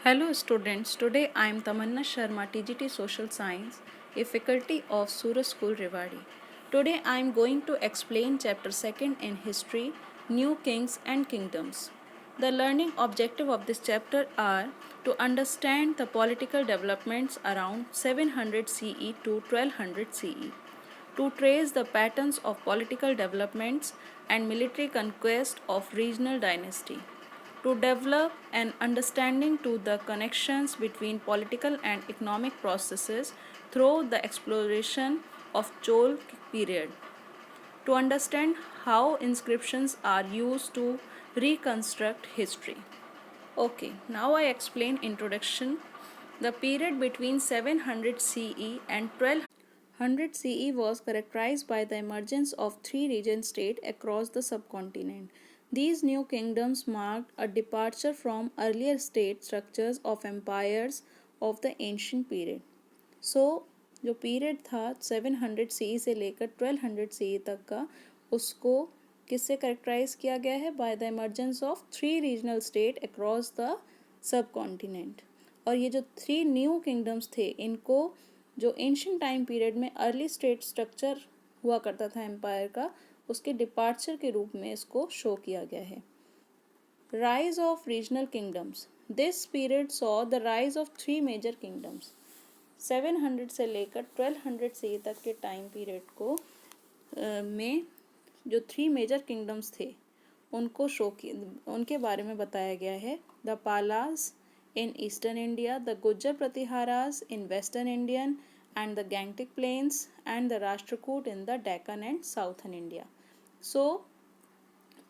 Hello students, today I am Tamanna Sharma, TGT Social Science, a faculty of Suraj School Rewari. Today I am going to explain chapter 2nd in History, New Kings and Kingdoms. The learning objective of this chapter are to understand the political developments around 700 CE to 1200 CE, to trace the patterns of political developments and military conquest of regional dynasty, to develop an understanding to the connections between political and economic processes through the exploration of Chol period, to understand how inscriptions are used to reconstruct history. Okay, now I explain introduction. The period between 700 CE and 1200 CE was characterized by the emergence of three region states across the subcontinent. These new kingdoms marked a departure from earlier state structures of empires of the ancient period. So जो period था 700 CE से लेकर 1200 CE तक का, उसको किससे characterized किया गया है? By the emergence of three regional state across the sub continent. और ये जो थ्री न्यू किंगडम्स थे, इनको जो एंशियंट टाइम पीरियड में अर्ली स्टेट स्ट्रक्चर हुआ करता था एम्पायर का, उसके डिपार्चर के रूप में इसको शो किया गया है. Rise of regional kingdoms. This period saw the rise of three major kingdoms. 700 से लेकर 1200 CE तक के टाइम पीरियड को में जो थ्री मेजर किंगडम्स थे उनको उनके बारे में बताया गया है. The Palas in eastern India, the Gujjar Pratiharas in western Indian and the gangetic plains and the Rashtrakuta in the Deccan and southern India. So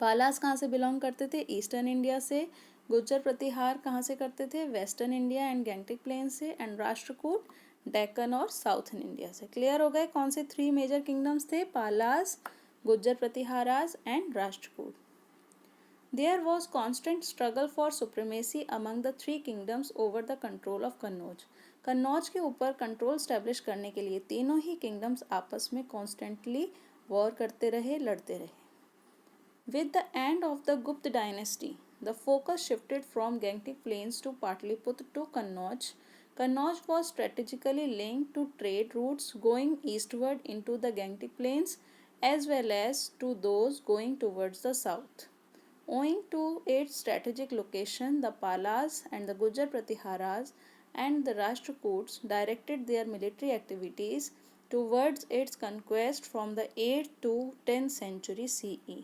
Palas कहाँ से बिलोंग करते थे? ईस्टर्न इंडिया से. गुज्जर प्रतिहार कहाँ से करते थे? Western India and Gangetic plain से. एंड राष्ट्रकूट डेक्कन और साउथर्न इंडिया से. क्लियर हो गए कौन से थ्री मेजर किंगडम्स थे? Palas, Gujjar Pratiharas and Rashtrakuta. There was constant struggle for supremacy among the three kingdoms over the control of Kannauj. Kannauj के ऊपर कंट्रोल स्टैब्लिश करने के लिए तीनों ही किंगडम्स आपस में कॉन्स्टेंटली वॉर करते रहे, लड़ते रहे. With the end of the Gupta dynasty, the focus shifted from Gangetic Plains to Patliputra to Kannauj. Kannauj was strategically linked to trade routes going eastward into the Gangetic Plains as well as to those going towards the south. Owing to its strategic location, the Palas and the Gujar Pratiharas and the Rashtrakuts directed their military activities towards its conquest from the 8th to 10th century CE.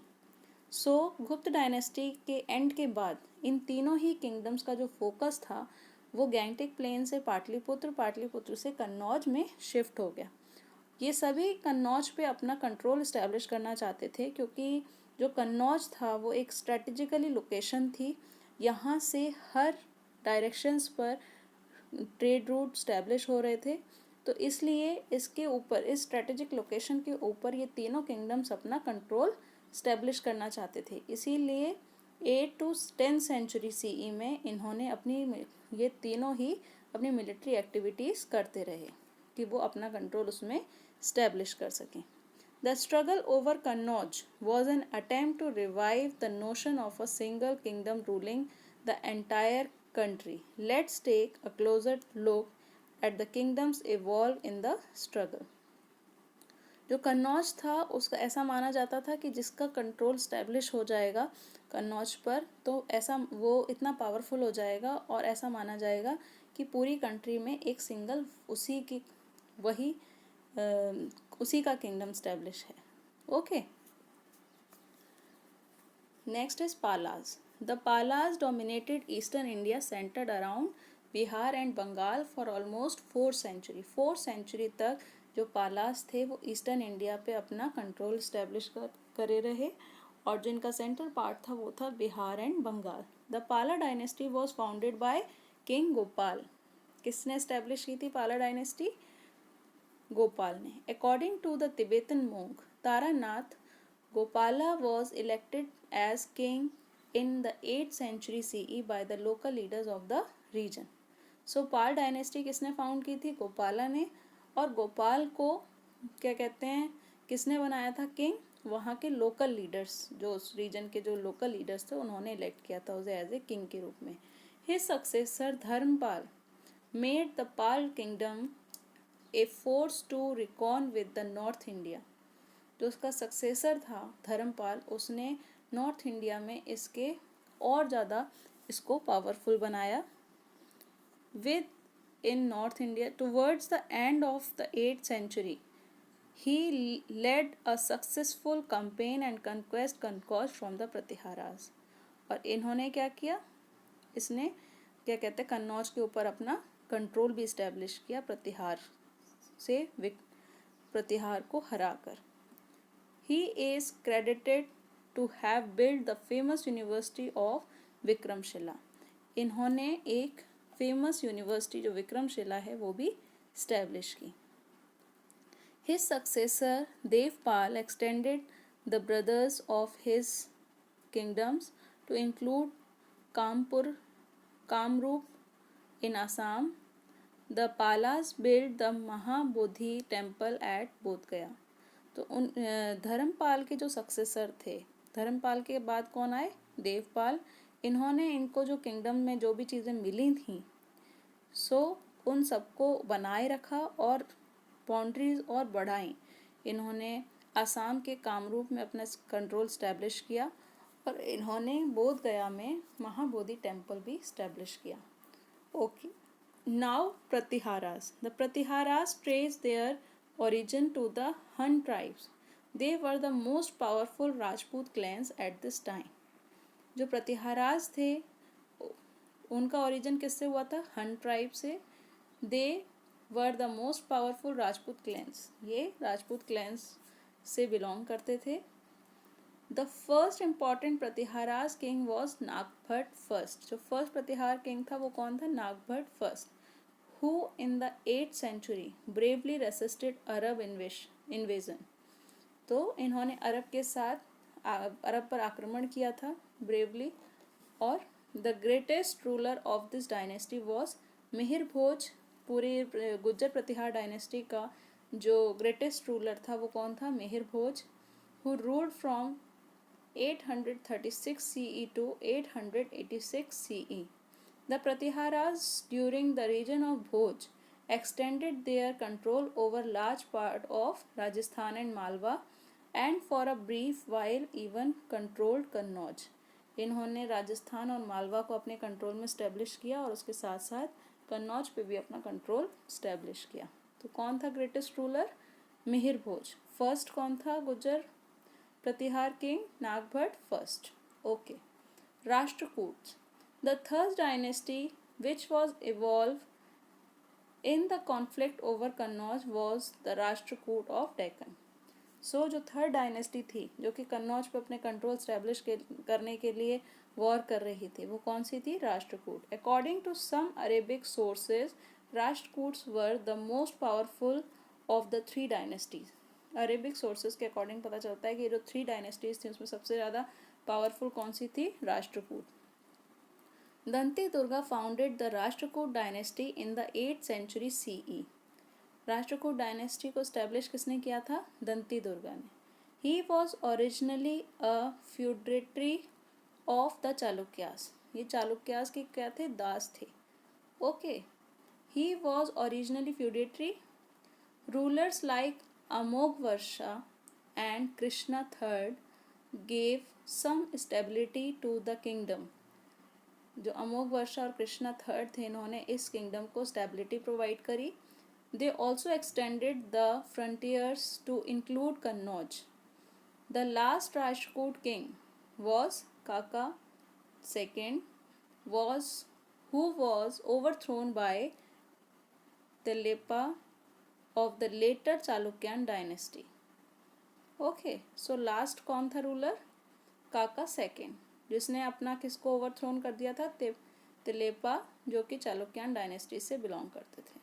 सो गुप्त dynasty के and के बाद इन तीनों ही kingdoms का जो focus था वो Gangetic plain से पाटलिपुत्र, पाटलिपुत्र से कन्नौज में शिफ्ट हो गया. ये सभी कन्नौज पे अपना कंट्रोल इस्टेब्लिश करना चाहते थे क्योंकि जो कन्नौज था वो एक स्ट्रेटजिकली लोकेशन थी. यहाँ से हर डायरेक्शंस पर ट्रेड रूट स्टैब्लिश हो रहे थे. तो इसलिए इसके ऊपर, इस स्ट्रेटेजिक लोकेशन के ऊपर ये तीनों किंगडम्स अपना कंट्रोल स्टैब्लिश करना चाहते थे. इसीलिए 8 to 10 सेंचुरी CE में इन्होंने ये तीनों ही अपनी मिलिट्री एक्टिविटीज़ करते रहे कि वो अपना कंट्रोल उसमें स्टैब्लिश कर सकें. The struggle over Kannauj was an attempt to revive the notion of a single kingdom ruling the entire country. Let's take a closer look at the kingdoms evolved in the struggle. जो कन्नौज था उसका ऐसा माना जाता था कि जिसका कंट्रोल स्टैब्लिश हो जाएगा कन्नौज पर, तो ऐसा वो इतना पावरफुल हो जाएगा और ऐसा माना जाएगा कि पूरी कंट्री में एक सिंगल उसी का किंगडम स्टैब्लिश है. Okay, next is Palas. The Palas dominated eastern India centred around Bihar and Bengal for almost 4 century. 4 century तक जो पालास थे वो ईस्टर्न इंडिया पे अपना कंट्रोल स्टैब्लिश करे रहे और जिनका सेंट्रल पार्ट था वो था Bihar and Bengal. The Pala dynasty was founded by king Gopal. किसने स्टैब्लिश की थी पाला डायनेस्टी? गोपाल ने. According to the Tibetan monk Taranath, Gopala was elected as king in the 8th century CE by the local leaders of the region. So Pal dynasty किसने found की थी? गोपाला ने. और गोपाल को क्या कहते हैं, किसने बनाया था किंग? वहाँ के लोकल लीडर्स, जो उस रीजन के जो लोकल लीडर्स थे उन्होंने इलेक्ट किया था उसे एज ए किंग के रूप में. His successor Dharmpal made the Pal kingdom a force to reckon with the North India. जो उसका सक्सेसर था धर्मपाल, उसने नॉर्थ इंडिया में इसके और ज़्यादा इसको पावरफुल बनाया. With in North India towards the end of the 8th century, he led a successful campaign and conquest from the Pratiharas. और इन्होंने क्या किया, इसने क्या कहते हैं कन्नौज के ऊपर अपना कंट्रोल भी इस्टेब्लिश किया प्रतिहार से, प्रतिहार को हराकर. He is credited to have built the famous University of Vikramshila. इन्होंने एक फेमस यूनिवर्सिटी जो विक्रमशिला है वो भी स्टैब्लिश की. His successor Devpal extended the brothers of his kingdoms to include Kampur, Kamrup in Assam. The Palas built the Mahabodhi temple at Bodh Gaya. तो उन धर्मपाल के जो सक्सेसर थे, धर्मपाल के बाद कौन आए, देवपाल. इन्होंने इनको जो किंगडम में जो भी चीज़ें मिली थी सो उन सबको बनाए रखा और बाउंड्रीज और बढ़ाई. इन्होंने आसाम के कामरूप में अपना कंट्रोल स्टैब्लिश किया और इन्होंने बोध गया में महाबोधि टेम्पल भी स्टैब्लिश किया. Okay, now Pratiharas. The Pratiharas trace their origin to the Hun tribes. They were the most powerful Rajput clans at this time. जो प्रतिहारास थे उनका ओरिजिन किससे हुआ था, हन ट्राइब से. They were the most powerful Rajput clans, ये राजपूत क्लैंस से बिलोंग करते थे. The first important Pratiharas king was Nagabhatta first. जो फर्स्ट प्रतिहार किंग था वो कौन था, Nagabhatta first, who in the 8th century bravely resisted Arab invasion. तो इन्होंने अरब के साथ अरब पर आक्रमण किया था ब्रेवली. और the greatest ruler of this dynasty was Mihir भोज. पूरी गुज्जर प्रतिहार डायनेस्टी का जो ग्रेटेस्ट रूलर था वो कौन था, मिहिर भोज, who ruled from 836 CE to 886 CE. The Pratiharas during the region of Bhoj extended their control over large part of Rajasthan and Malwa and for a brief while even controlled Kannauj. इन्होंने राजस्थान और मालवा को अपने control में establish किया और उसके साथ साथ कन्नौज पे भी अपना कंट्रोल स्टैब्लिश किया. तो कौन था greatest ruler, Mihir Bhoj. First कौन था Gujjar Pratihara king, Nagabhatta first. Okay, Rashtrakuta. The third dynasty which was evolved in the conflict over Kannauj was the Rashtrakoot of Deccan. So जो थर्ड डायनेस्टी थी जो कि कन्नौज पर अपने कंट्रोल स्टैब्लिश करने के लिए वॉर कर रही थी वो कौन सी थी, Rashtrakuta. According to some Arabic sources Rashtrakutas were the most powerful of the three dynasties. Arabic sources के अकॉर्डिंग पता चलता है कि जो थ्री डायनेस्टीज थी उसमें सबसे ज़्यादा पावरफुल कौन सी थी, Rashtrakuta. Dantidurga founded the Rashtrakuta dynasty in the 8th century CE. Rashtrakuta dynasty को स्टैब्लिश किसने किया था, दंती दुर्गा ने. He was originally a feudatory of the Chalukyas. ये चालुक्यास के क्या थे, दास थे. Okay, he was originally feudatory. Rulers like Amoghavarsha and Krishna third gave some stability to the kingdom. जो अमोघ वर्षा और कृष्णा थर्ड थे इन्होंने इस किंगडम को स्टेबिलिटी प्रोवाइड करी. They also extended the frontiers to include Kannauj. The last Rashtrakuta king was Kakka second was who was overthrown by Tilepa of the later Chalukyan dynasty. Okay, so last कौन था ruler, काका second, जिसने अपना किसको overthrown कर दिया था, तिलेपा, जो कि चालुक्यान डायनेस्टी से बिलोंग करते थे.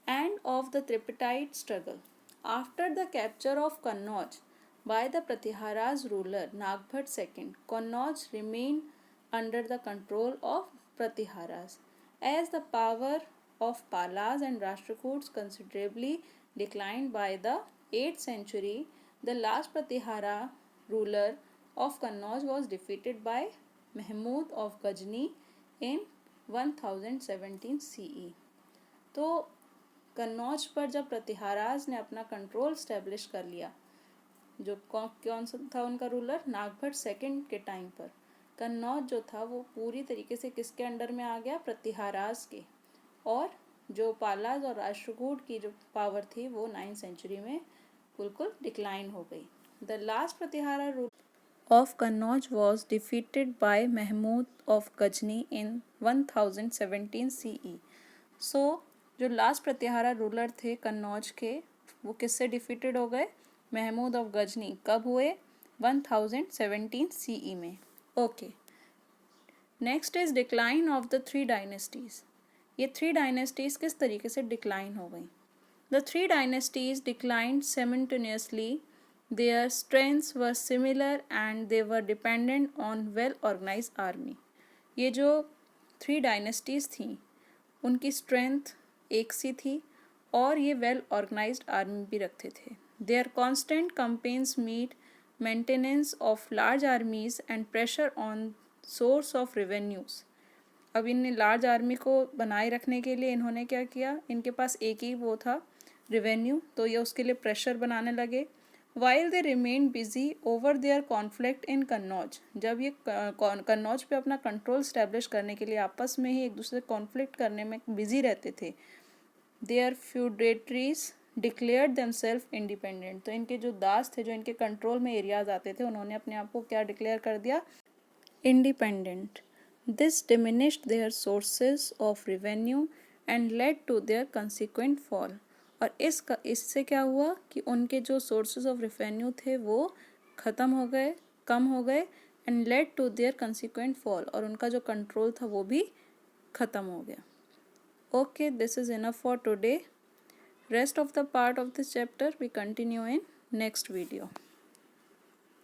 End of the tripartite struggle. After the capture of Kannauj by the Pratiharas ruler Nagbhat II, Kannauj remained under the control of Pratiharas. As the power of Palas and Rashtrakuts considerably declined by the 8th century, the last Pratihara ruler of Kannauj was defeated by Mahmud of Ghazni in 1017 CE। तो कन्नौज पर जब प्रतिहाराज ने अपना control establish कर लिया, जो कौन सा था उनका रूलर, नागभट्ट सेकंड के टाइम पर कन्नौज जो था वो पूरी तरीके से किसके अंडर में आ गया, प्रतिहाराज के। और जो पालाज और राष्ट्रकूट की जो पावर थी वो 9th सेंचुरी में बिल्कुल डिक्लाइन हो गई। The last Pratihara rule of Kannauj was defeated by Mahmud of Ghazni in 1017 CE. So, जो लास्ट प्रतिहारा रूलर थे कन्नौज के, वो किससे डिफीटेड हो गए, महमूद ऑफ गजनी। कब हुए, 1017 CE में। Okay, next is decline of the three dynasties. ये थ्री डायनेस्टीज किस तरीके से डिक्लाइन हो गई। The three dynasties declined simultaneously. Their strengths were similar and they were dependent on well-organized army. ये जो थ्री डायनेस्टीज थी उनकी स्ट्रेंथ एक सी थी और ये वेल ऑर्गेनाइज्ड आर्मी भी रखते थे। Their constant campaigns meet maintenance of large armies and pressure on source of revenues. अब इन लार्ज आर्मी को बनाए रखने के लिए इन्होंने क्या किया, इनके पास एक ही वो था, रिवेन्यू, तो ये उसके लिए प्रेशर बनाने लगे। While they remain busy over their conflict in Kannauj, जब ये कन्नौज पे अपना कंट्रोल स्टैब्लिश करने के लिए आपस में ही एक दूसरे से कॉन्फ्लिक्ट करने में बिजी रहते थे, their feudatories declared themself independent. तो इनके जो दास थे, जो इनके कंट्रोल में एरियाज आते थे, उन्होंने अपने आप को क्या डिक्लेयर कर दिया, independent. This diminished their sources of revenue and led to their consequent fall. और इससे क्या हुआ कि उनके जो सोर्सेज ऑफ रेवेन्यू थे वो ख़त्म हो गए, कम हो गए, and led to their consequent fall, और उनका जो कंट्रोल था वो भी ख़त्म हो गया। Okay, this is enough for today. Rest of the part of this chapter we continue in next video.